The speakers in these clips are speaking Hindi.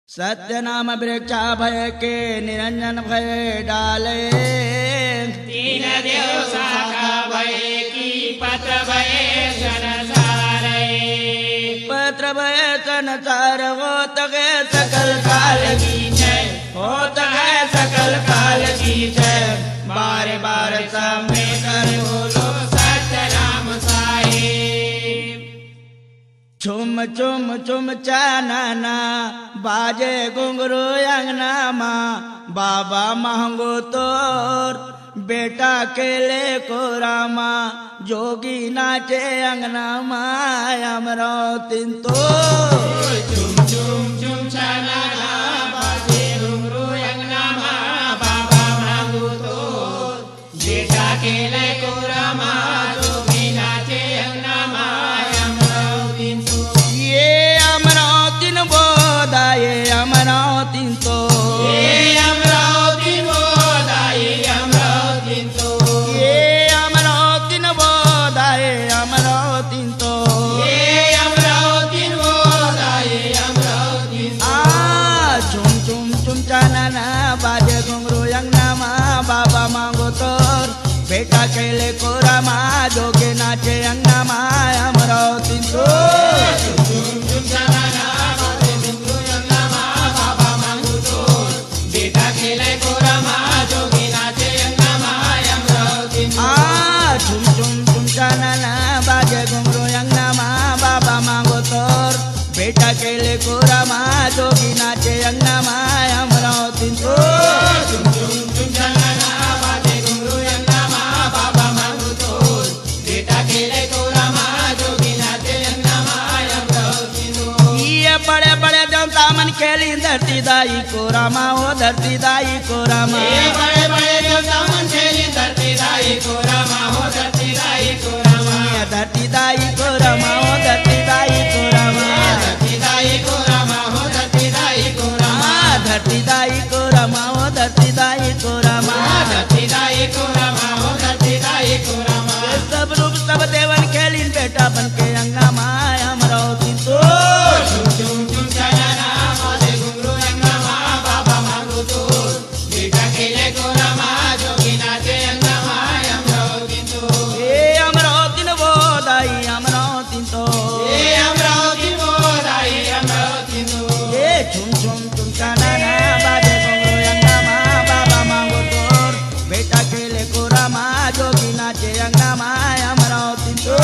सत्य नाम वृक्षा भय के निरंजन भय डाले। तीन देव शाखा भय की पत्र भय संसार। पत्र भय संसार होत है सकल काल की जय, होत है सकल काल की जय। बार बार सब में कर बोलो सत्य नाम साहिब। चुम चुम चुम चानना बाजे घुंघरू अंगना माँ, बाबा मांगो तोर बेटा केले को रामा। जोगी नाचे अंगना माँ अमरावती तो। चुम चुम चुम छाना बाजे घुंघरू अंगना माँ, बाबा मांगू तो बेटा केले को रामा। जोगी नाचे अंगना माँ अमरावती तो। ये अमरावती बोधा ये अमरावती तो। ये अमरावती बोधा ये अमरावती तो। ये अमरावती बोधा ये अमरावती तो। ये अमरावती बोधा ये अमरावती तो। चुम चुम चुम चानना बाजे घुंघरू अंगना माँ, बाबा मांगो तोर बेटा केले को रामा। जोगे नाचे अंगना माँ अमरावती तो। चुम चुम छाना बाजे घुंघरू अंगना माँ, बाबा मांगू तो बेटा केले को रामा। जोगी नाचे अंगना माँ अमरावती तो। चुम चुम चुम चानना बाजे घुंघरू अंगना माँ, बाबा मांगो तोर बेटा केले को रामा। जोगी नाचे अंगना माँ अमरावती तो। चुम चुम चुम छाना बाजे घुंघरू अंगना माँ, बाबा मांगू तो बेटा केले को रामा। जोगी नाचे अंगना माँ अमरावती तो। ये बड़े बड़े देवता मन खेली धरती दाई को रामा, ओ धरती दाई को रामा। ये बड़े बड़े देवता मन खेली धरती दाई को रामा, हो धरती दाई को रामा। ये धरती दाई को रामा, ओ धरती दाई को रामा। धरती दाई को रामा, हो धरती दाई को रामा। धरती दाई को रामा, ओ धरती दाई को रामा। धरती दाई को रामा, हो धरती दाई को रामा। ये सब रूप सब देवन खेली बेटा बन के अंगना माँ अमरावती तो। चुम चुम चुम छाना बाजे घुंघरू अंगना माँ, बाबा मांगू तो बेटा केले को रामा। जोगी नाचे अंगना माँ अमरावती तो। ये अमरावती न बोधाई अमरावती तो। ये अमरावती बोधा ये अमरावती तो। ये झुम झुम झुम चानना बाजे घुंघरू अंगना माँ, बाबा मांगो तोर बेटा केले को रामा। जोगी नाचे अंगना माँ अमरावती तो।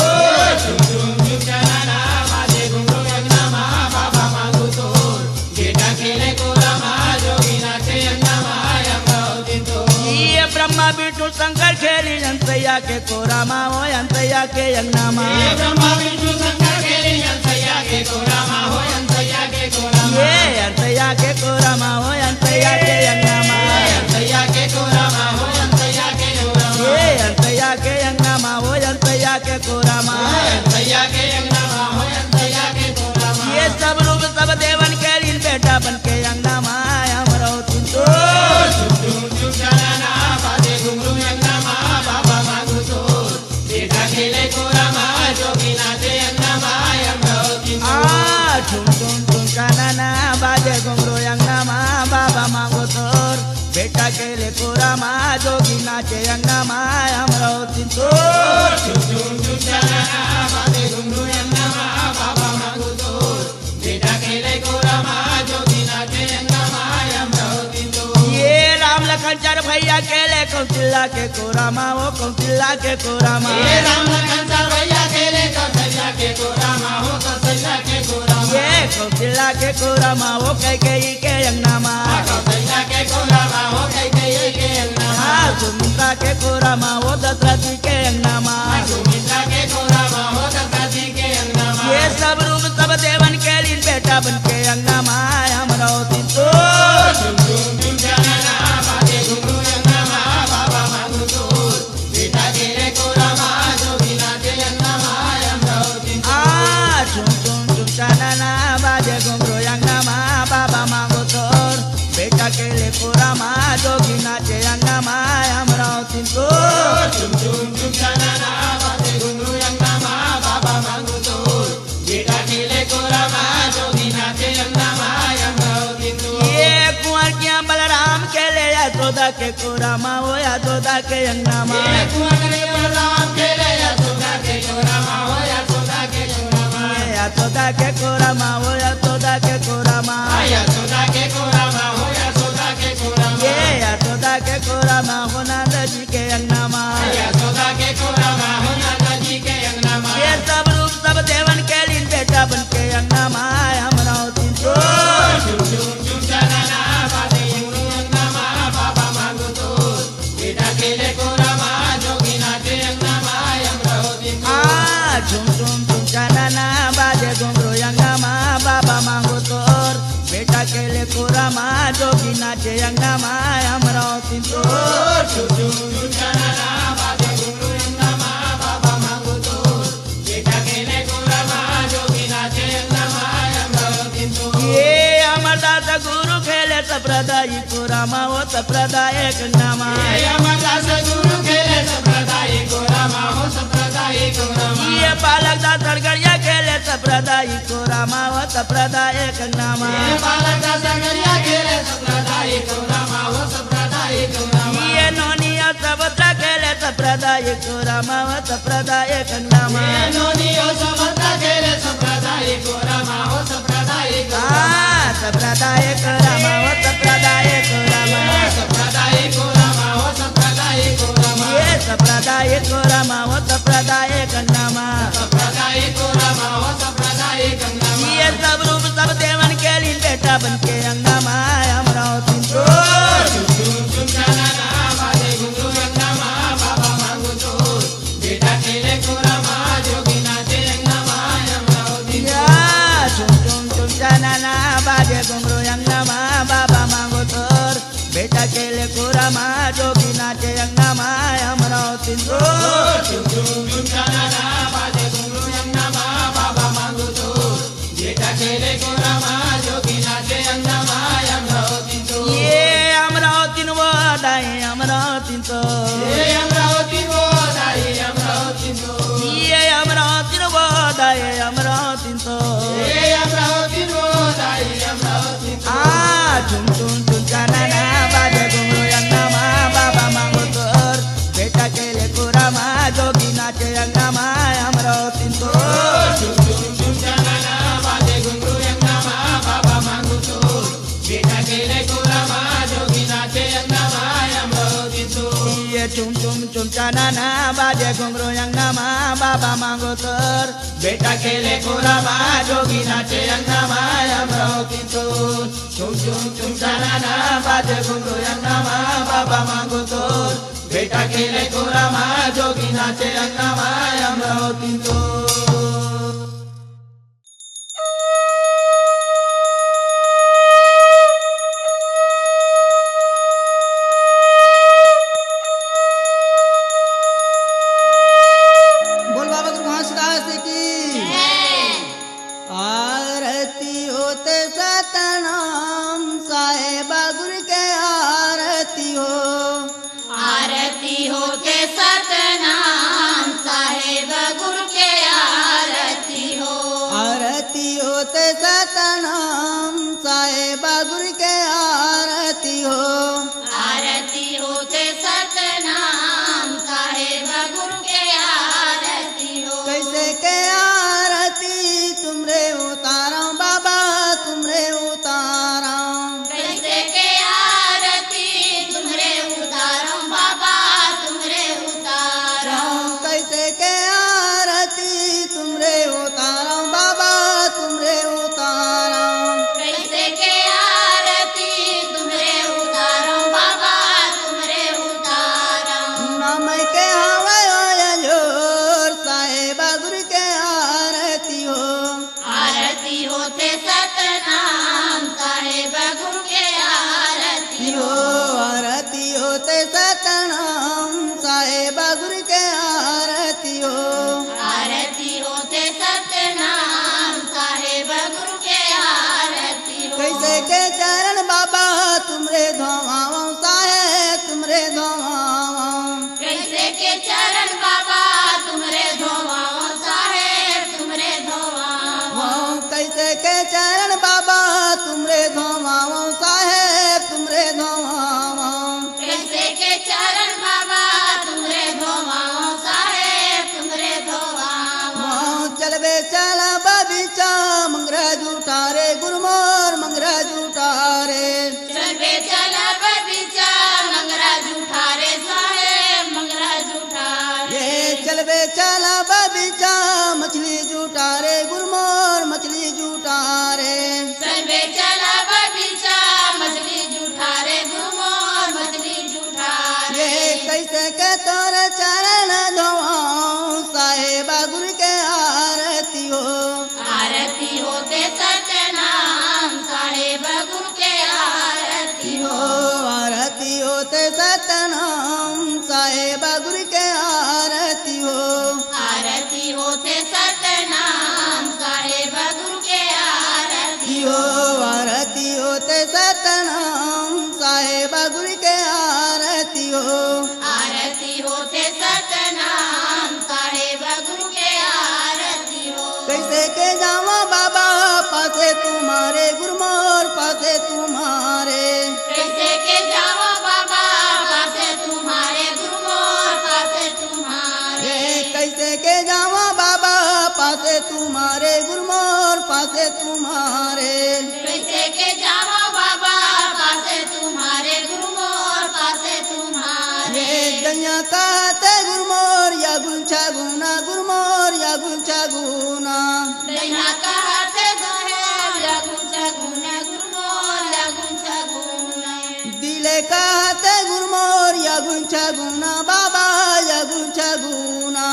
चुम चुम चुम छाना बाजे घुंघरू अंगना माँ, बाबा मांगू तो बेटा केले को रामा। जोगी नाचे अंगना माँ अमरावती तो। ये ब्रह्मा विष्णु शंकर खेली अंतैया के को रामा, ओ अंतैया के अंगना माँ। ये ब्रह्मा विष्णु शंकर खेली अंतैया के को रामा, हो अंतैया के को रामा। ये अंतैया के को रामा, ओ अंतैया के अंगना माँ। अंतैया के को रामा, हो अंतैया के को रामा। ये अंतैया के अंगना माँ, ओ अंतैया के को रामा। अंतैया के अंगना माँ, हो अंतैया के को रामा। ये सब रूप सब देवन खेली बेटा बन के अंगना माँ अमरावती तो। चुम चुम चुम छाना बाजे घुंघरू अंगना माँ, बाबा मांगू तो बेटा केले को रामा। जोगी नाचे अंगना माँ अमरावती तो। झुम झुम झुम चानना बाजे घुंघरू अंगना माँ, बाबा मांगो तोर बेटा केले को रामा। जोगी नाचे अंगना माँ अमरावती तो। चुम चुम चुम छाना बाजे घुंघरू अंगना माँ, बाबा मांगू तो बेटा केले को रामा। जोगी नाचे अंगना माँ अमरावती तो। ये राम लखन चार भैया केले कौशल्या के को रामा, ओ कौशल्या के को रामा। ये राम लखन चार भैया केले कौशल्या के को रामा, हो कौशल्या के को रामा। ये कौशल्या के को रामा, ओ कैकेयी के अंगना माँ। कौशल्या के को रामा, हो कैकेयी के अंगना माँ। सुमित्रा के को रामा, ओ दशरथी के अंगना माँ। सुमित्रा के को रामा, हो दशरथी के अंगना माँ। ये सब रूप सब देवन केली बेटा बन के अंगना माँ अमरावती तो। चुम चुम चुम छाना बाजे घुंघरू अंगना माँ, बाबा मांगू तो बेटा केले को रामा। जोगी नाचे अंगना माँ अमरावती तो। झुम झुम झुम चानना बाजे घुंघरू अंगना माँ, बाबा मांगो तोर बेटा केले को रामा। जोगी नाचे अंगना माँ अमरावती तो। चुम चुम चुम छाना बाजे घुंघरू अंगना माँ, बाबा मांगू तो बेटा केले को रामा। जोगी नाचे अंगना माँ के कोरा मा हो यशोदा के अंगना मा कुंवर ने बलराम खेले यशोदा के कोरा मा हो यशोदा के कोरा मा यशोदा के कोरा मा हो यशोदा के कोरा मा यशोदा के कोरा मा हो यशोदा के कोरा मा यशोदा के कोरा मा हो नंद जी के अंगना मा यशोदा के कोरा मा हो नंद जी के अंगना मा ये सब रूप सब देवन के लीन बेटा बन के अंगना मा हमरा तीन तो झुम झुम झुम चनना बाजे घुंघरू अंगना मा बाबा मांगो तो बेटा खेले कोरा मा जोगी नाचे अंगना मा हमरा दिन आ झुम झुम झुम चनना बाजे घुंघरू अंगना मा बाबा मांगो तोर बेटा केले कोरा मा जोगी नाचे अंगना मा हमरा तीन तो झुम झुम झुम चनना बाजे घुंघरू अंगना मा बाबा मांगो तो बेटा खेले कोरा मा जोगी नाचे अंगना मा हमरा दिन तो ये अमरदास गुरु खेले संप्रदाय कोरा मा हो संप्रदाय अंगना मा अमरदास गुरु खेले संप्रदाय कोरा मा हो संप्रदाय कोरा मा ये पालक दास गड़गड़िया खेले संप्रदाय कोरा मा हो संप्रदाय अंगना मा बालक दास गड़िया खेले संप्रदाय कोरा मा हो संप्रदाय कोरा मा ये नोनिया सबता खेले संप्रदाय कोरा मा हो संप्रदाय अंगना मा नोनियो समता खेले संप्रदाय कोरा मा हो संप्रदाय कोरा मा संप्रदाय कोरा मा हो संप्रदाय कोरा मा संप्रदाय कोरा मा हो संप्रदाय कोरा मा ये संप्रदाय कोरा मा हो संप्रदाय अंगना मा संप्रदाय कोरा मा हो संप्रदाय कोरा मा ये सब रूप सब देवन के लीन बेटा बन के अंगना मा हमरा तीन तो झुम झुम झुम चनना बाजे घुंघरू अंगना मा बाबा मांगो तो बेटा खेले कोरा मा जोगी नाचे अंगना मा हमरा दिन झुम झुम झुम चनना बाजे घुंघरू अंगना मा बाबा मांगो तोर बेटा केले कोरा मा जोगी नाचे अंगना मा हमरा तीन तो झुम झुम झुम चनना बाजे घुंघरू अंगना मा बाबा मांगो तो बेटा खेले कोरा मा जोगी नाचे अंगना मा हमरा दिन तो ये हमरा तीन वो दाई हमरा तीन तो ये अमरावती वो दाई अमरावती तो ये हमरा तीन वो दाई हमरा तीन तो ये अमरावती वो दाई अमरावती तो झुम झुम झुम चनना बाजे घुंघरू अंगना मा बाबा मांगो तोर बेटा केले कोरा मा जोगी नाचे अंगना मा हमरा तीन तो झुम झुम झुम चनना बाजे घुंघरू अंगना मा बाबा मांगो तो बेटा खेले कोरा मा जोगी नाचे अंगना मा अमरावती तो ये झुम झुम झुम चनना बाजे घुंघरू अंगना मा बाबा मांगो तोर बेटा खेले कोरा मा जोगी नाचे अंगना मा अमरावती तो झुम झुम झुम चनना बाजे घुंघरू अंगना मा बाबा मांगो तो बेटा खेले कोरा मा जोगी नाचे अंगना मा अमरावती तो बोल बाबा गुरु घासदास की आरती होते सतनाम साहेबा गुरु के आरती हो आरती होते सतनाम साहेब गुरु के आरती हो आरती होते सतनाम साहेबा गुरु के आरती हो आरती होते सतनाम साहेब गुरु के आरती हो कैसे के आरती तुमरे उतारा बाबा तुमरे उतारा कैसे के आरती तुमरे उतारो बाबा तुमरे उतारो कैसे के आरती तुमरे उतारा बाबा तुमरे उतारा कैसे के आरती तुमरे उतारो बाबा तुमरे उतारो नाम के हवाया जोर साहेबा गुरु के आरती हो आरती होते सतनाम साहेब गुरु के आरती हो हो आरती होते सतनाम साहेबा गुरु के आरती हो आरती होते सतनाम साहेब गुरु के आरती हो कैसे के चरण बाबा तुमरे धोवाओ साहेब तुमरे धोवाओ कैसे के चरण बाबा तुमरे धोवाओ साहेब तुमरे धोवाओ कैसे के चरण बाबा तुमरे धोवाओ साहेब तुमरे धोवाओ कैसे चरण धोवाऊं साहेब गुरु के आरती हो। आरती होते सतनाम साहेब गुरु के आरती हो। आरती होते सतनाम साहेब गुरु के आरती हो। आरती होते सतनाम साहेब गुरु के आरती हो आरती होते सतनाम साहेब गुरु के आरती हो। आरती होते सतनाम साहेब गुरु के आरती हो। कैसे के जावा बाबा पासे तुम्हारे गुरमोर पासे तुम्हारे। कैसे के जाओ बाबा पासे तुम्हारे गुरुमोर पासे तुम्हारे। कैसे के जावा बाबा पासे तुम्हारे गुरमोर पासे तुम्हारे। कैसे के जाओ बाबा पासे तुम्हारे गुरुमोर पासे तुम्हारे। दनिया कहते गुरमोर या गुलछा गुना गुरमोर या गुलछा गुना। दैना कहते गुरुमोर या गुंचा गुना गुरुमोर या गुंचा गुना। दिले कहते गुरमोर या गुलछा गुना बाबा या गुलछा गुना।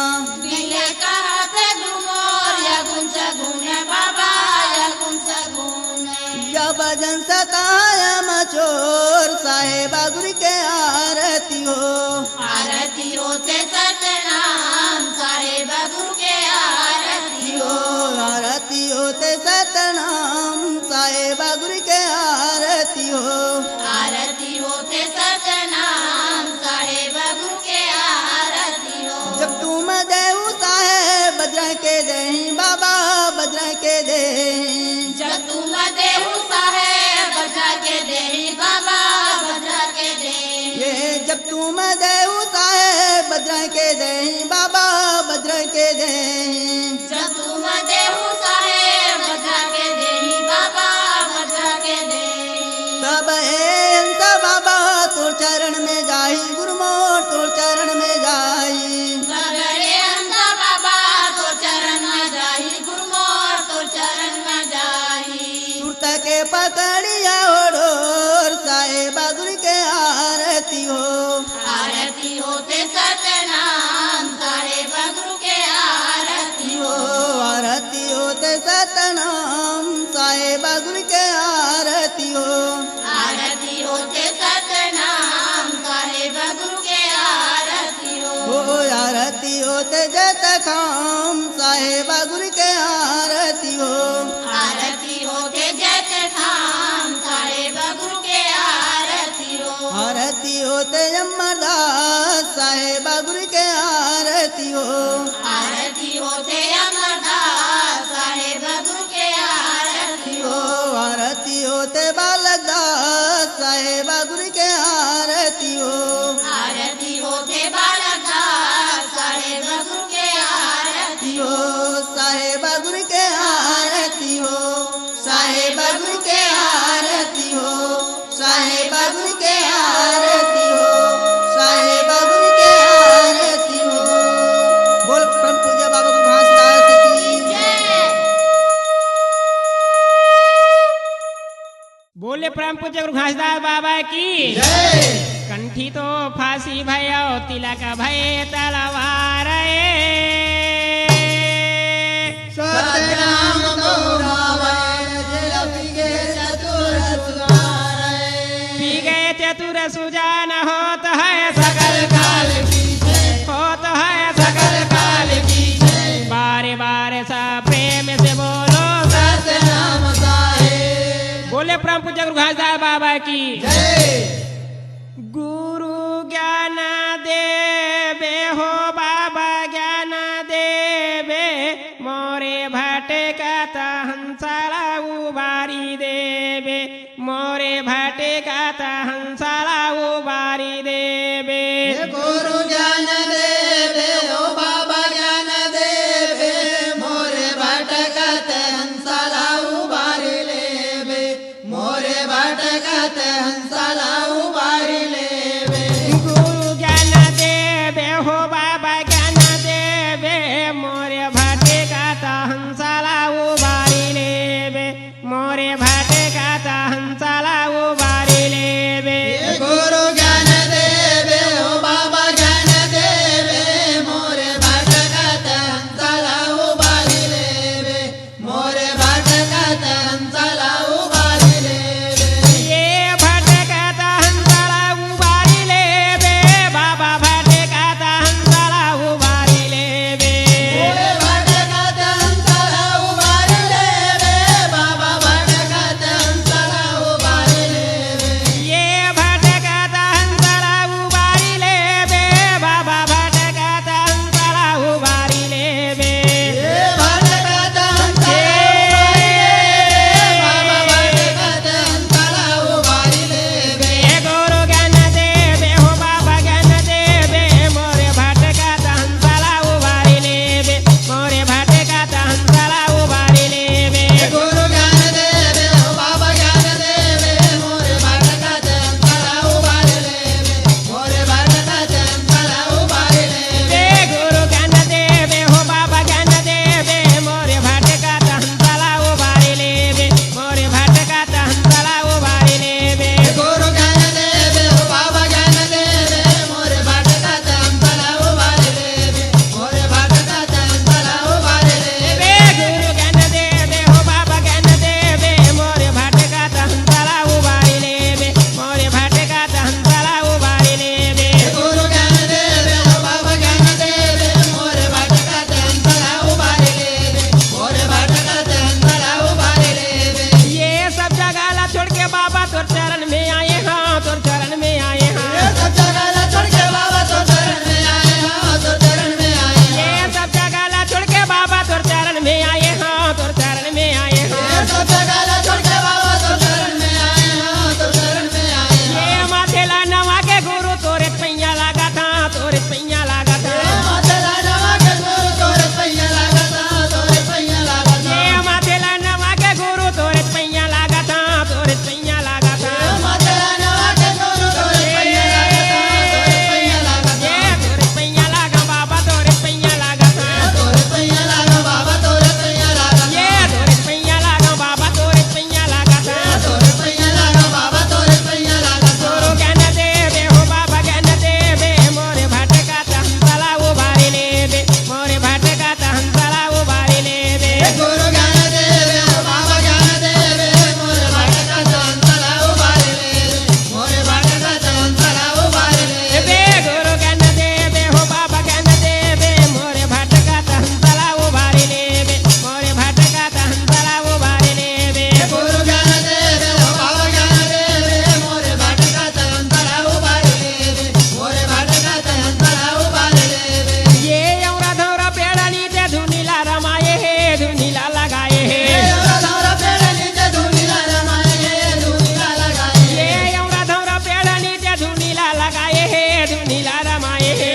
दिले कहते गुरुमोर या गुंचा गुना बाबा या गुंचा गुना। या भजन सताया मचोर साहेब गुरु के आरती हो। आरती होते सतनाम साहेब गुरु के आरती हो। आरती होते सतनाम साहेब गुरु के आरती हो। आरती होते सतनाम साहेब गुरु के आरती हो। जब तुम देऊ साहेब बजरंग के देही बाबा बजरंग के देही। जब तुम देहु साहेब बजा के देही बाबा बजा के देही। ये जब तुम देऊ साहेब बजरंग के देही बाबा बजरंग के देही। जब तुम देहु साहेब बजा के देही बाबा बजा के देही। तब अंत बाबा तोर चरण में जाही गुरुमोर तोर चरण में जाही। बगड़े अंधा बाबा तो चरण में जाही गुरुमोर तो चरण में जाही। सुरत के पकड़िया ओढ़ोर साहेब गुरु के आरती हो। आरती होते सतनाम साहेब गुरु के आरती हो। आरती होते सतनाम साहेब गुरु के आरती हो। आरती होते सतनाम साहेब गुरु के आरती हो। आरती होते जत खाम साहेब गुरु के आरती हो। आरती होते जत खाम साहेब गुरु के आरती हो। आरती होते अमरदास साहेब गुरु के आरती हो। आरती होते अमरदास साहेब गुरु के आरती हो। आरती होते बालकदास साहेब गुरु के आरती हो। आरती होते बालकदास साहेब गुरु के आरती हो। साहेब गुरु के आरती हो। साहेब गुरु के आरती हो। साहेब गुरु के आरती हो। साहेब गुरु के आरती हो। बोल परम पूज्य बाबा गुरु घासदास की जय। बोले परम पूज्य गुरु घासदास बाबा की कंठी तो फांसी भयो तिलक भय तलवार सतनाम पी गए चतुर सुजान होत है सकल काल की जय। होत है सकल काल की जय। बारे बारे सा प्रेम से बोलो सतनाम साहेब बोले परम पूज्य गुरु घासदास बाबा की जय। गुरु ज्ञान देवे हो बाबा ज्ञान देवे मोरे भटकत हंसला उबारी देवे मोरे भटकत हंसला उबारी देवे। गुरु ज्ञान देवे ओ बाबा ज्ञान देवे मोरे भटकत हंसला उबारी लेवे मोरे भटकत हंसला उबारी लेवे। गुरु ज्ञान देवे हो बाबा ज्ञान देवे मोरे भटकत हंसला उबारी लेवे मोरे भटकत हंसला उबारी लेवे। गुरु ज्ञान देवे ओ बाबा ज्ञान देवे सब जगह छोड़ के बाबा तो शरण में आए हैं, तो शरण में आए हैं। ये माथेला नवा के गुरु तोरे पैया लागा था, तोरे पैया लागा था। माथेला नवा के गुरु तोरे पैया लागा था, तोरे पैया लागा था। ये माथेला नवा के गुरु तोरे पैया लागा था, तोरे पैया लागा था। माथेला नवा के गुरु तोरे पैया लागा था, तोरे पैया लागा था। ये तोरे पैया लागा बाबा, तोरे पैया लागा था। तोरे पैया लागा बाबा, तोरे पैया लागा था। ये तोरे पैया लागा बाबा, तोरे पैया लागा था। तोरे पैया लागा बाबा, तोरे पैया लागा था। गुरु ज्ञान देवे हो बाबा ज्ञान देवे, मोरे भटका हंसला उभारी लेवे, मोरे भटका हंसला उभारी लेवे। गुरु ज्ञान देवे हो बाबा ज्ञान देवे, मोरे भटका चंचला उबारे ले, मोरे भटका चंचला उबारे ले। बे गुरु ज्ञान देवे हो बाबा ज्ञान देवे, मोरे भटका हंसला उभारी लेवे, मोरे भटका हंसला उभारी लेवे। गुरु ज्ञान देवे हो बाबा ज्ञान देवे, मोरे भटका चंचला उबारे ले, मोरे भटका चंचला उबारे ले। ये औरा धौरा पेड़ानी ते धुनीला रमाए हे, धुनीला लगाए हे। धौरा पेड़ नीचे धुनीला रमाए हे, धुनीला लगाए हे। ये औरा धौरा पेड़ानी ते धुनीला लगाए हे, धुनीला रमाए हे।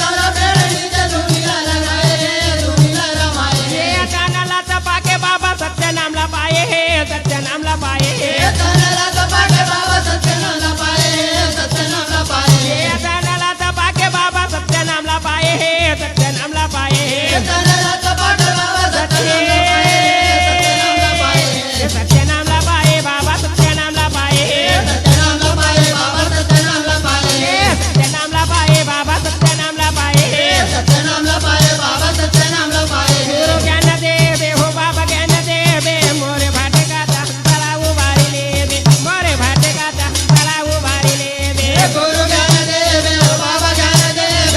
धौरा पेड़ नीचे धुनीला लगाए हे, धुनीला रमाए हे। ये कानाला तपा के बाबा सत्य नाम ला पाए हे, सत्य नाम ला पाए हे। कानाला तपा के बाबा सत्य नाम ला पाए हे, सत्य नाम ला पाए हे। ये कानाला तपा के बाबा सत्य नाम ला पाए हे, सत्य नाम ला पाए हे। कानाला तपा के बाबा सत्य नाम ला पाए हे, सत्य नाम ला पाए हे। सत्य नाम ला पाए बाबा, सत्य नाम ला पाए हे। सत्य नाम ला पाए बाबा, सत्य नाम ला पाए हे। सत्य नाम ला पाए बाबा, सत्य नाम ला पाए हे। सत्य नाम ला पाए बाबा, सत्य नाम ला पाए हे। गुरु ज्ञान देवे हो बाबा ज्ञान देवे, मोरे भटका हंसला उभारी लेवे, मोरे भटका हंसला उभारी लेवे। गुरु ज्ञान देवे हो बाबा ज्ञान देवे,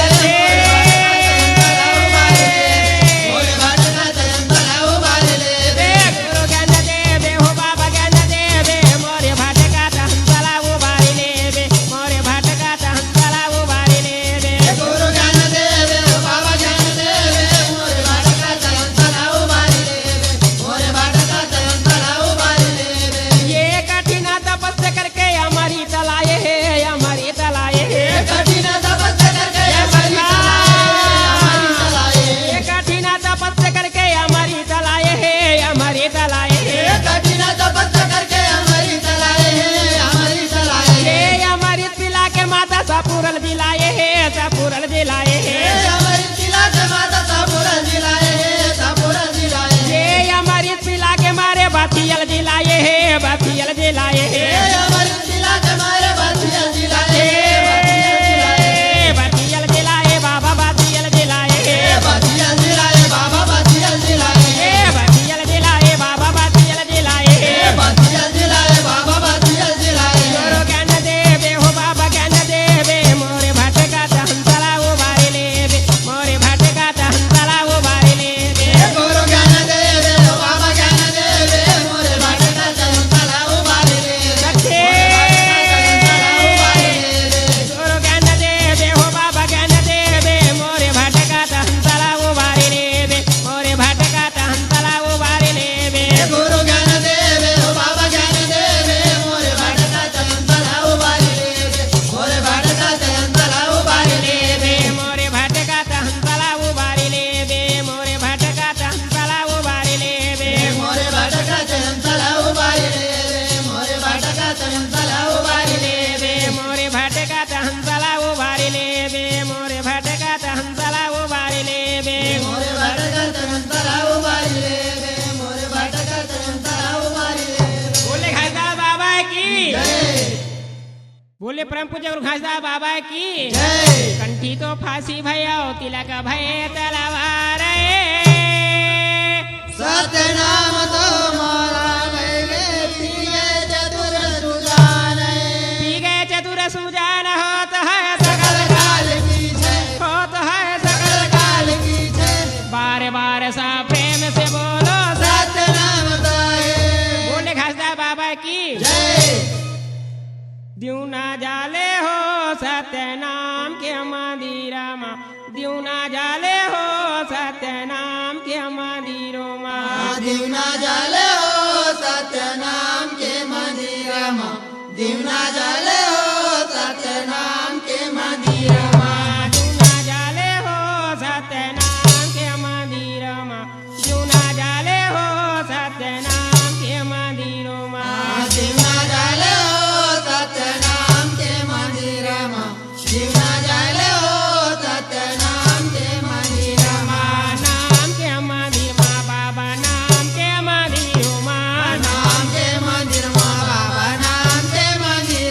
मोरे भटका चंचला उबारे ले। गुरु ज्ञान देवे हो बाबा ज्ञान देवे, मोरे भटका हंसला उभारी लेवे, मोरे भटका हंसला उभारी लेवे। गुरु ज्ञान देवे हो बाबा ज्ञान देवे, मोरे भटका चंचला उबारे ले, मोरे भटका चंचला उबारे ले। ये कठिन तपस्या करके हमारी तलाए है, हमारी तलाए है। कठिन तपस्या करके हमारी तलाए, ये कठिन तपस्या करके हमारी तलाए है, हमारी तलाए है। कठिन तपस्या करके हमारी तलाए है, हमारी तलाए। ये हमारी पिला के माता सपूरल दिलाए है, सपूरल दिलाए है। हमारी तिला के माता सापुरल दिलाए है, सापुरल दिलाए। ये हमारी पिला के मारे बाथियल दिलाए है, बाथियल दिलाए है। हमारी तिला के मारे बातियल दिलाए, बाथियल दिलाए बाबा, बाथियल दिलाए है। बातियल दिलाए बाबा, बातियल दिलाए, बाथियल दिलाए बाबा, बाथियल दिलाए है। बातियल दिलाए बाबा, बातियल दिलाए। गुरु ज्ञान देवे हो बाबा ज्ञान देवे, मोरे भटका हंसला उभारी लेवे, मोरे भटका हंसला उभारी लेवे। गुरु ज्ञान देवे हो बाबा ज्ञान देवे, मोरे भटका चंचला उबारे ले, सच्चे गुरु ज्ञान देवे हो बाबा ज्ञान देवे, मोरे भटका हंसला उभारी लेवे, मोरे भटका हंसला उभारी लेवे। गुरु ज्ञान देवे हो बाबा ज्ञान देवे, मोरे भटका चंचला उबारे ले, मोरे भटका चंचला उबारे ले। मोरे भटका हंसला उभारी लेवे, मोरे भटका हंसला उभारी लेवे। मोरे भटका चंचला उबारे ले, मोरे भटका चंचला उबारे ले। मोरे भटका हंसला उभारी लेवे, मोरे भटका हंसला उभारी लेवे। मोरे भटका चंचला उबारे ले, मोरे भटका चंचला उबारे ले। बोले खासदार बाबा की, जय बोले परम पूज्य गुरु खासदार बाबा की। जय। कंठी तो फांसी भयो, तिलक भय तलवार। सत्य नाम तो मोरा गए पिए चतुर सुजान, पी गए चतुर सुजान, होत है सकल काल की जय, होत है सकल काल की जय। बार बार सा प्रेम से बोलो सत्य नाम तो है। बोले खासदार बाबा की। जय। द्यू ना जाले हो सत्य नाम के मंदिरा मा, द्यू ना जाले हो सत्य नाम के मंदिरों मा। दीवना जाले हो जीवना जाले हो सतनाम के मंदिर में जूना जाले हो सत्यनाम के मंदिर में जूना जाले हो सत्यनाम के मंदिर में जीवना जाले हो सतनाम के मंदिर में जीवना जाले हो सतनाम के मंदिर में नाम के मंदिर में बाबा नाम के मंदिर में नाम के मंदिर में बाबा नाम के मंदिर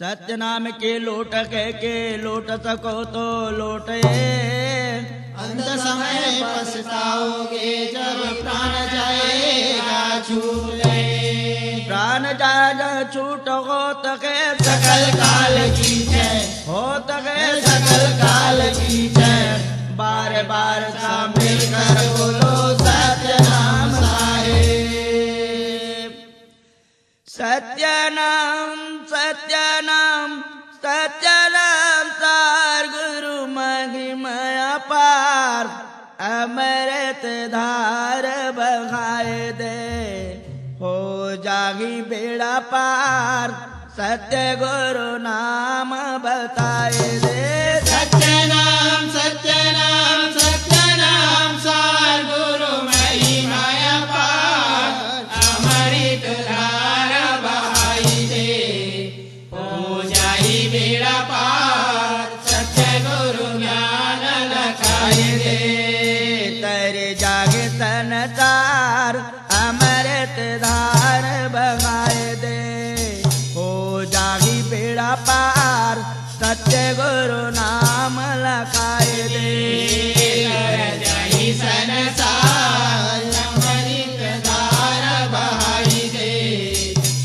सत्य नाम के लोट कह के लोट सको तो लोटे, अंत समय पछताओगे जब प्राण जाएगा छूट ले। प्राण जाएगा छूट हो तके सकल काल की जय, हो तके सकल काल की जय। बार बार मिल कर बोलो सत्य नाम साहेब। सत्य नाम सत्य नाम सत्य नाम सार गुरु महिमा पार, अमृत धार बहाए दे हो जागी बेड़ा पार, सत्य गुरु नाम बताए दे। सत्य नाम सत्य नाम सत्य नाम सार गुरु महिमा पार, अमृत धार बहाई दे हो जाई बेड़ा पार, सत्य गुरु ज्ञान लखाई दे। तेरे जागे संसार अमृत धार बहाए दे हो जागी बेड़ा पार, सत्य गुरु नाम लखाए दे। जाई संसार अमृत धार बहाई दे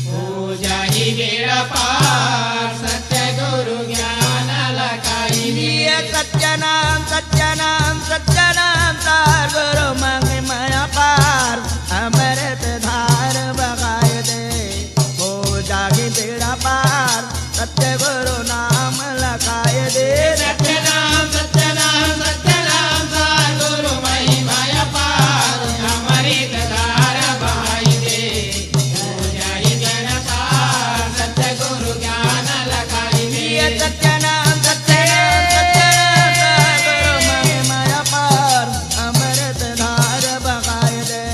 हो जाई बेड़ा पार, सत्य गुरु ज्ञान लखाई दे। सत्य नाम सत्य नाम सत्य नाम सार गुरु महिमा पार, अमृत धार बहाए दे हो जागी बेड़ा पार, सत्य गुरु नाम लखाए दे। सत्य नाम सत्य नाम सत्य नाम सार गुरु महिमा पार, अमृत धार बहाई दे हो जाई बेड़ा पार, सत्य गुरु ज्ञान लखाई दे। सत्य नाम सत्य नाम सत्य नाम सार गुरु महिमा पार, अमृत धार बहाए दे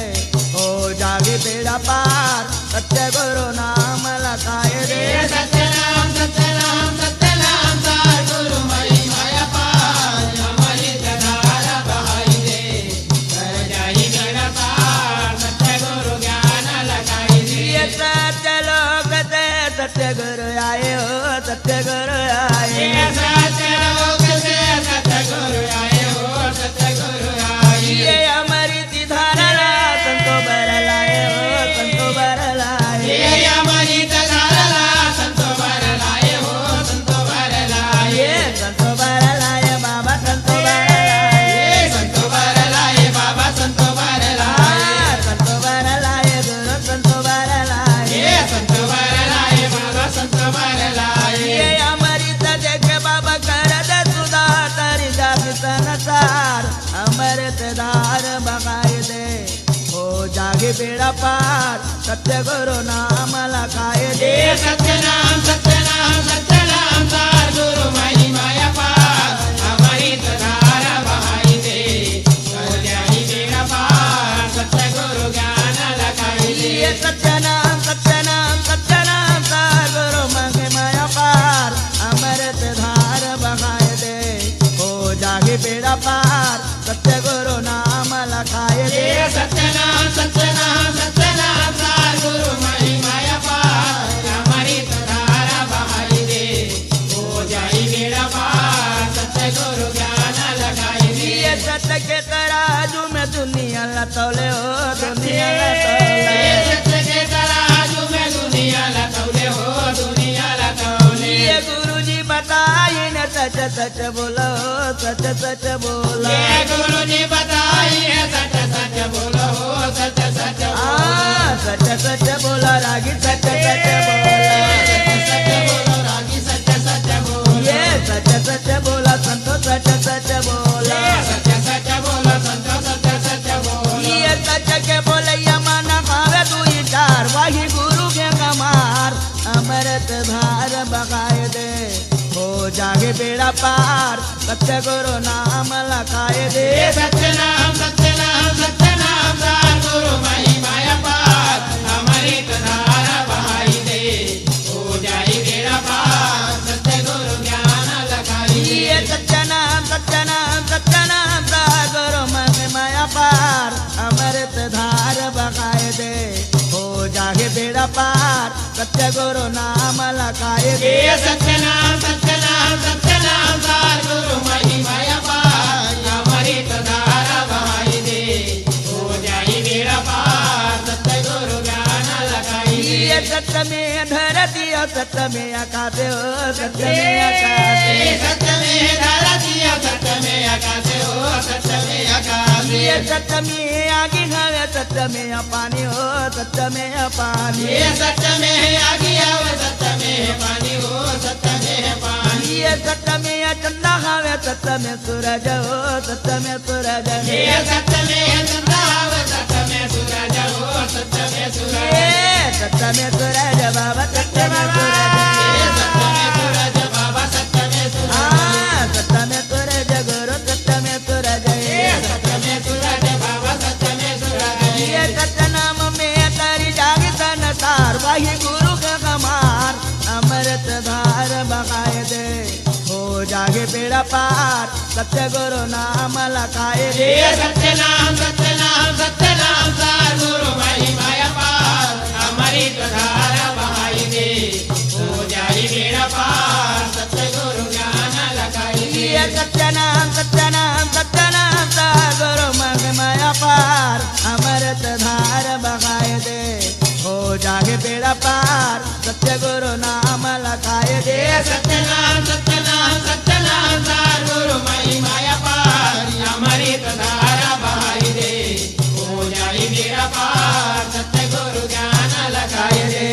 हो जागी बेड़ा पार, सत्य गुरु नाम लखाए दे। सत्य नाम सत्य नाम सत्य नाम सार गुरु महिमा पार, अमृत धार बहाई दे हो जाई बेड़ा पार, सत्य गुरु ज्ञान लखाई दे। सत्य लोक से सत्य गुरु आए हो, सत्य गुरु आए। सत्य लोक से सत्य गुरु आए हो, सत्य गुरु आए। ये अमृत धार ला संतो बर लाए हो, संतो बर लाए। ये अमृत धार ला संतो बर लाए हो, संतो बर लाए। ये संतो बर लाए बाबा संतो बर लाए। ये संतो बर लाए बाबा संतो बर लाए। संतो बर लाए गुरु संतो बर लाए। ये संतो बर लाए बाबा संतो बर लाए। ये अमृत देख बाबा कर दे सुधा तारी जाग संसार, अमृत धार बहाए दे हो जागे बेड़ा पार, सत्य गुरु नाम लखाए दे। सत्य नाम सत्य नाम सत्य नाम सार गुरु महिमा पार, अमृत धार बहाई दे हो जाई बेड़ा पार, सत्य गुरु ज्ञान लखाई दे। ये सत्य नाम सत्य नाम सत्य नाम सार गुरु महिमा पार, अमृत धार बहाए दे हो जागे बेड़ा पार, सत्य गुरु नाम लखाए दे। सत्य नाम सत्य नाम सत्य नाम सार गुरु महिमा पार, अमृत धार बहाई दे हो जाई बेड़ा पार, सत्य गुरु ज्ञान लखाई दे। ये सत्य के तराजू में दुनिया लतौले हो, दुनिया लतौले। सत्य के तराजू में दुनिया लतौले हो, दुनिया लतौले। ये गुरु जी बताई न सच सच बोलो, सच सच बोलो। ये गुरु जी बताई है सच सच बोलो हो, सच सच बोलो। सच सच बोलो रागी सच सच बोलो। सच बोलो रागी सच सच बोलो। ये सच सच बोलो संतो सच सच बोलो। सच सच बोलो संतो सच सच बोलो। ये सच के बोले मन खावे तू चार, वही गुरु के कमार, अमृत धार बहाए दे हो जागे बेड़ा पार, सत्य गुरु नाम लखाए दे। सत्य नाम सत्य नाम सत्य नाम सार गुरु महिमा पार, अमृत धार बहाई दे हो जाई बेड़ा पार, सत्य गुरु ज्ञान लखाई दे। ये सत्य नाम सत्य नाम सत्य नाम सार गुरु महिमा पार, अमृत धार बहाए दे हो जागे बेड़ा पार, सत्य गुरु नाम लखाए दे सत्यनाम सत्यनाम सत्यनाम सार गुरु महिमा अपार अमृत धारा बहाई दे हो जाई बेड़ा पार सत्य गुरु ज्ञान लगाई दे सत्य में धरती सत्य में आकाश हो सत्य में आकाश सत्य में धरती सत्य में आकाश हो सत्य में आकाश सत्य में आगे हवे सत्य में पानी हो सत्य में पानी सत्य में आगे हवे सत्य में पानी हो सत्य में पानी सत्य में चंदा हवे सत्य में सूरज हो सत्य में सूरज सत्य में चंदा हवे सत्य में सूरज हो सत्य में सूरज सत्य में सूरज बाबा सत्य में सूरज सत्य में सूरज बाबा सत्य में सूरज सत्य में सूरज गुरु सत्य में सूरज सत्य में सूरज बाबा सत्य में सूरज ये सत्य नाम में तारी जागे संसार वही गुरु का कमार अमृत धार बहाए दे हो जागे बेड़ा पार सत्य गुरु नाम लखाए दे सत्यनाम सत्यनाम सत्यनाम सार गुरु महिमा अपार अमृत धारा बहाई दे हो जाई बेड़ा पार सत्य गुरु ज्ञान लगाई दे सत्यनाम सत्यनाम सत्यनाम सार गुरु महिमा अपार अमृत धार बहाए दे हो जागे बेड़ा पार सत्य गुरु नाम लखाए दे सत्यनाम सत्यनाम सत्यनाम सार गुरु महिमा अपार अमृत धारा बहाई दे हो जाई बेड़ा पार सत्य गुरु ज्ञान लगाई दे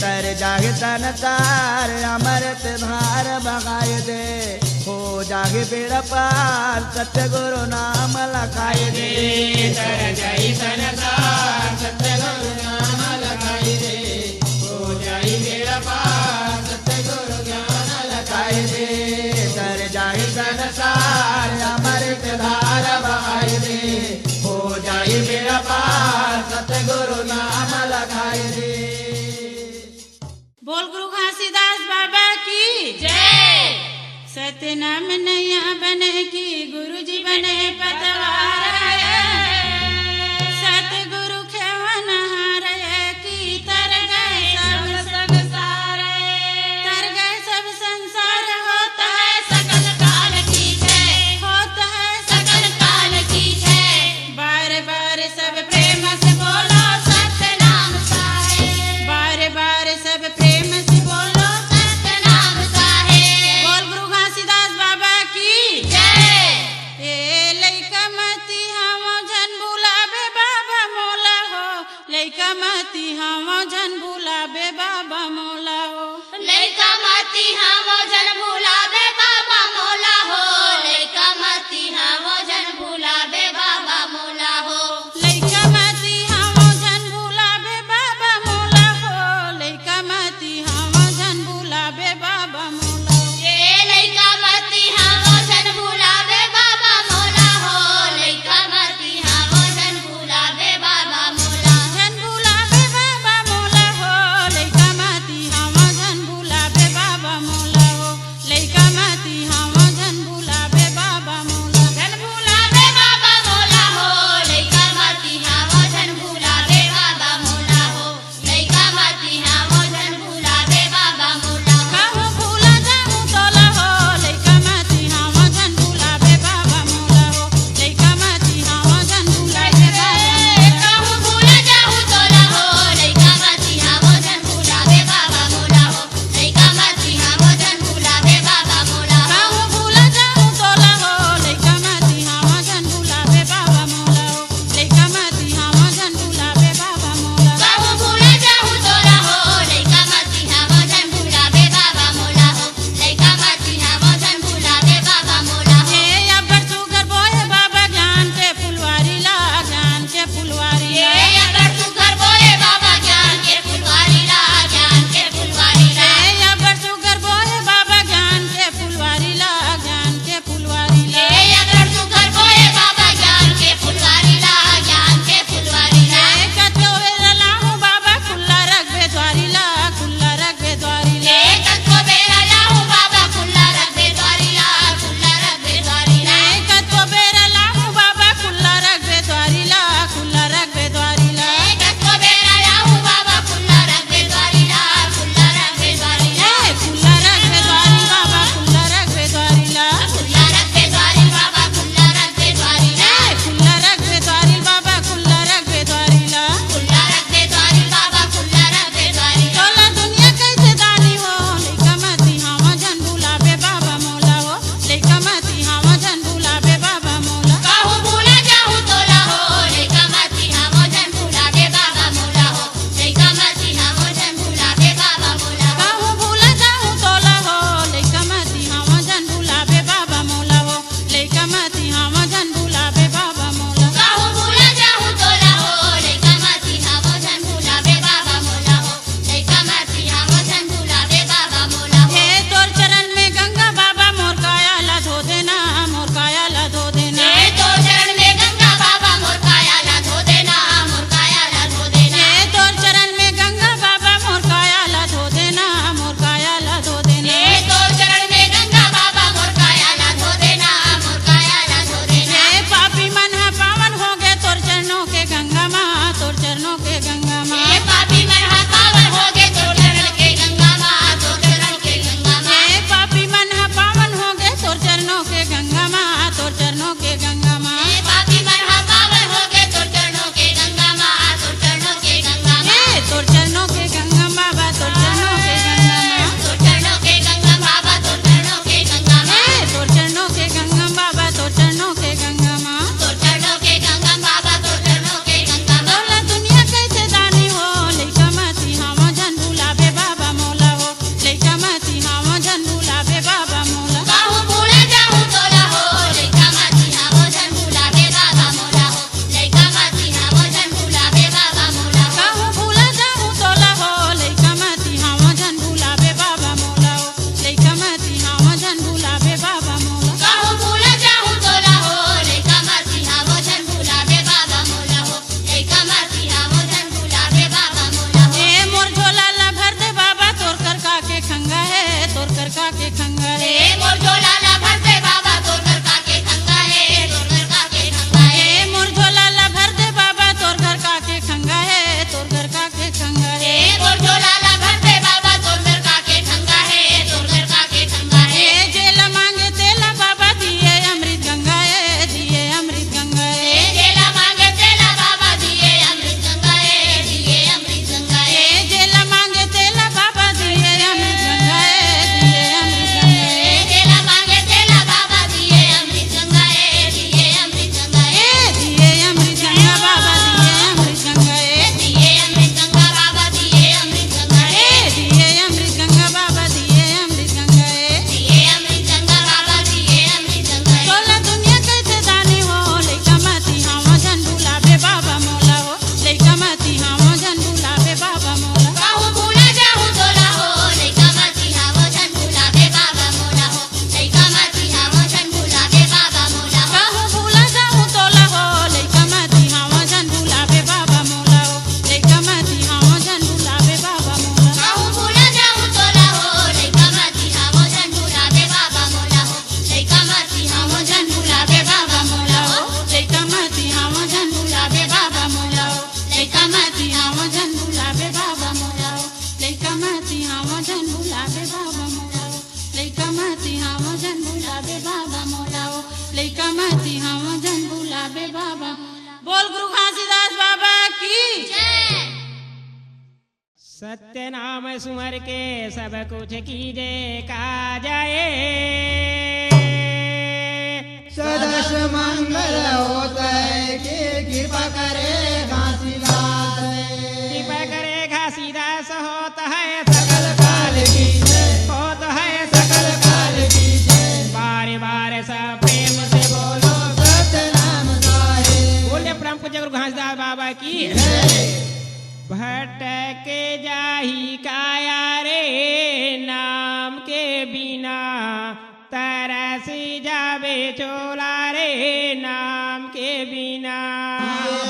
कर जागे संसार अमृत धार बहाए दे हो जागे बेड़ा पार सत्य गुरु नाम लखाए दे तर जाई संसार सत्य गुरु ज्ञान लगाई दे हो जाई बेड़ा पार सत्य गुरु ज्ञान लगाई दे कर जागे संसार अमृत धार बहाई दे हो जाई बेड़ा पार सत्य गुरु नाम लगाई दे बोल गुरु घासीदास बाबा की जय। सतनाम नैया बने की गुरु जी बने पतवार सतगुरु खेवन हार की तर गए सब संसार तर गए सब संसार होता है सकल काल की जय होता है सकल काल की जय बार बार सब प्रेम से बोलो सतनाम साहेब बार बार सब प्रेम से बोलो सतनाम साहेब बोल गुरु घासीदास बाबा की जय। ए लइका मती हम जन भुलाबे बाबा मोला हो लइका मती हम जन भुलाबे बाबा मोला हो लइका मती हम जन भुलाबे बाबा मोला हो लइका मती हम जन भुलाबे बाबा मोला हो लइका मती हम जन भुलाबे बाबा मोला हो लइका मती हम जन भुलाबे बाबा मोला हो ए लइका मती हम जन भुलाबे बाबा मोला हो लइका मती हम जन भुलाबे बाबा मोला जन भुलाबे बाबा मोला हो लइका मती हम जन भुलाबे बाबा मोला हो सत्य नाम सुमर के सब कुछ कीजे का जाए। सदस मंगल होता है कि कृपा करे घासीदास। कृपा करे घासीदास होता है सकल काल की होता है सकल काल की। बारे बारे सब प्रेम से बोलो सत्य नाम गाए। बोले परम पूज्य गुरु घासीदास बाबा की। भटक जाही काया रे नाम के बिना तरस जावे चोला रे नाम के बिना।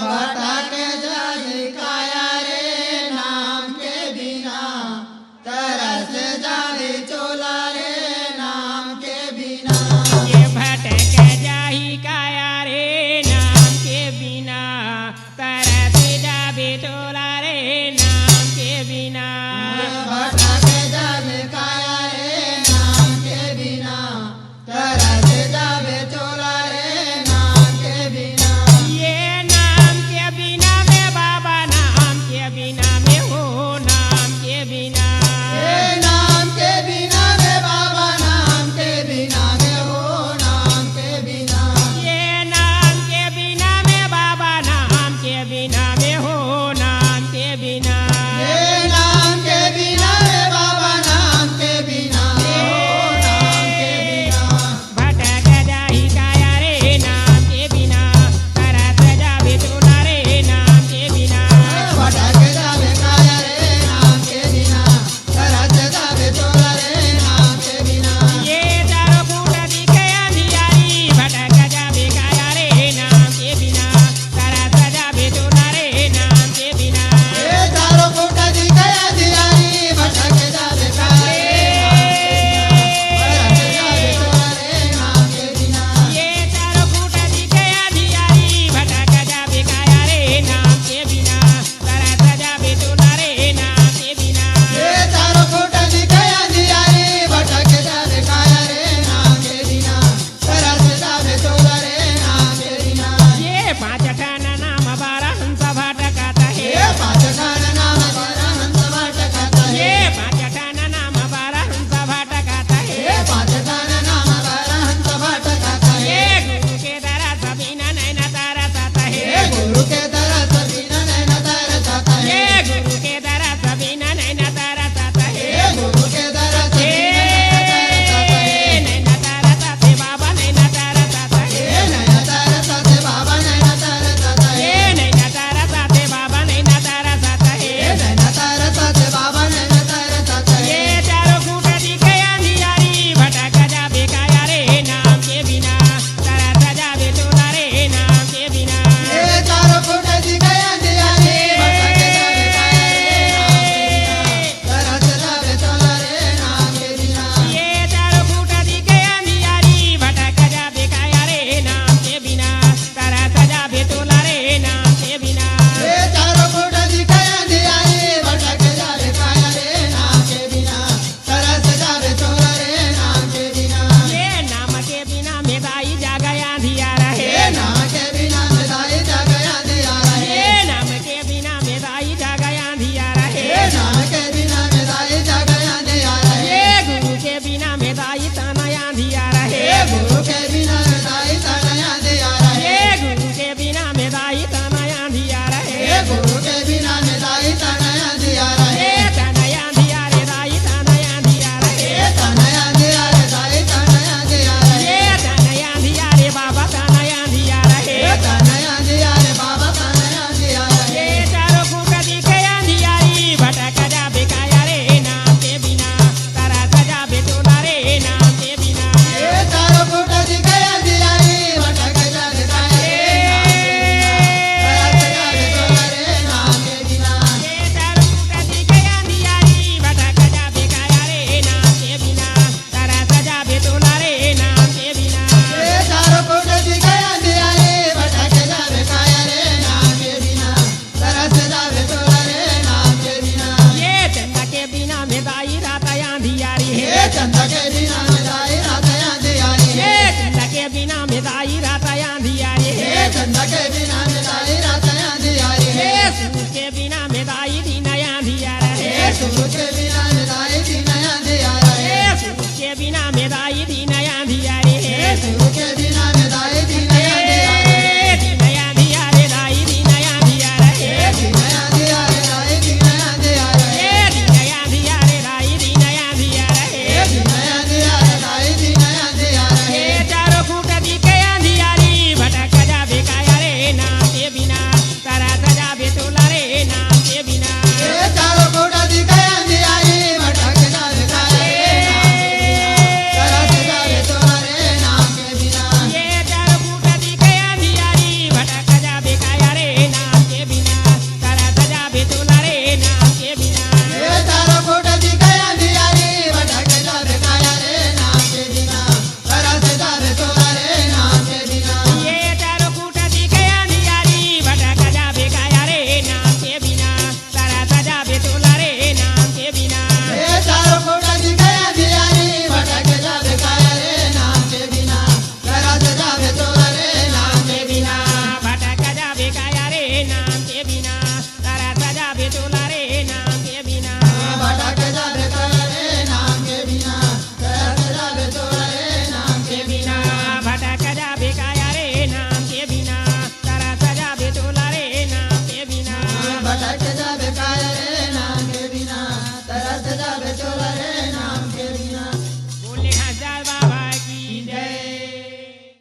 भटक जाही काया रे नाम के बिना तरस जावे चोला रे नाम के बिना। ये भटक जाही काया रे नाम के बिना तरस जावे चोला रे नाम के बिना। भटक जावे काया रे नाम के बिना तरस जावे चोला रे नाम के बिना। ये नाम के बिना में बाबा नाम के बिना में हो नाम के बिना। हे नाम के बिना में बाबा नाम के बिना में हो नाम के बिना। ये नाम के बिना में बाबा नाम के बिना में हो नाम के बिना। हे नाम के बिना में बाबा नाम के बिना में हो नाम के बिना। भटक जाही काया रे नाम के बिना तरस जावे चोला रे नाम के बिना। भटक जावे काया रे नाम के बिना तरस जावे चोला रे नाम के बिना। ये चारों कूट दिखे अंधियारी भटक जावे काया रे नाम के बिना तरस जावे चोला रे नाम के बिना। हे चारों फुट दिखया दियारी भटक जावे काया रे नाम के बिना। ये चारों कूट दिखे अंधियारी भटक जावे काया रे नाम के बिना तरस जावे चोला रे नाम के बिना। हे चारों फुट दिखया दियारी भटक जावे काया रे नाम के बिना तरस जावे चोला रे नाम के बिना। ये पांच ठन नाम बारह हंस भटकता है। हे पाँच खान नाम बारह हंस भटकता है। ये पांच ठन नाम बारह हंस भटकता है। हे पाँच खान नाम बारह हंस भटकता है। ये गुरु के दरस बिना नैन तरसता हे है। गुरु के तरस बिना नैन तरसता है। ये गुरु के दरस बिना नैन तरसता है। हे गुरु के तरस हे बिना नैन तरसता है। नैन तरसते बाबा नैन तरसता है। हे नैन तरसते बाबा नैन तरसता है। ये नैन तरसते बाबा नैन तरसता है। हे नैन तरसते बाबा नैन तरसता है। ये चारों कूट दिखे अंधियारी भटक जावे काया रे नाम के बिना तरस जावे चोला रे नाम के बिना। हे चारों फुट दिखया दियारी भटक जावे काया रे नाम के बिना तरस जावे चोला रे नाम के बिना। ये चारों कूट दिखे अंधियारी भटक जावे काया रे नाम के बिना तरस जावे चोला रे नाम के बिना। हे चारों फुट दिखया दियारी भटक जावे काया रे नाम के बिना तरस जावे चोला रे नाम के बिना। ये नाम के बिना मेदाई जागया अंधियारा हे है। नाम के बिना मेदाई जगया दियारा है। ये नाम के बिना मेदाई जागया अंधियारा हे है। नाम के बिना मेदाई जगया दियारा है। ये गुरु के बिना मेदाई तनया अंधियारा हे है। गुरु के बिना मेदाई तनया दियारा है। ये गुरु के बिना मेदाई तनया अंधियारा हे है। गुरु के बिना मेदाई तनया दियारा है। ये तनया अंधियारे दाई तनया अंधियारा हे है। तनया दियारा दाई तनया दियारा है। ये तनया अंधियारे बाबा तनया अंधियारा हे है। तनया दियारे बाबा तनया दियारा है। ये चारों कूट दिखे अंधियारी भटक जावे काया रे नाम के बिना तरस जावे चोला रे नाम के बिना। हे चारों फुट शिव के बिना